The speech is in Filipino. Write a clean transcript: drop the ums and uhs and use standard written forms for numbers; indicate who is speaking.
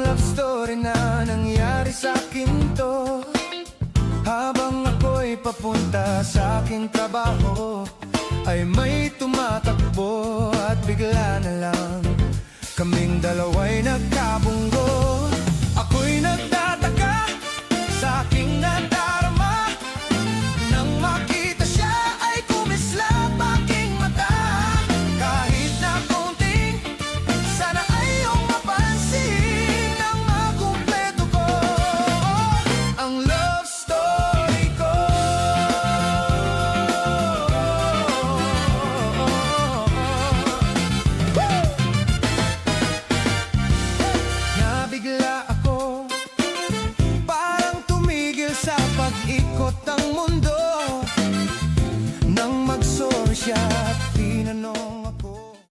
Speaker 1: love story na nangyari sa akin to. Habang ako'y papunta sa aking trabaho, ay may tumatakbo at bigla na lang kaming dalawa'y nagkabunggo. Ako'y nagtataka sa aking nadarama, nang makita siya ay kumislap aking mata. Kahit na konting, sana ay iyong mapansin nang makumpleto ko ang love story ko. Nabigla ako, parang tumigil sa pag-ikot ng mundo.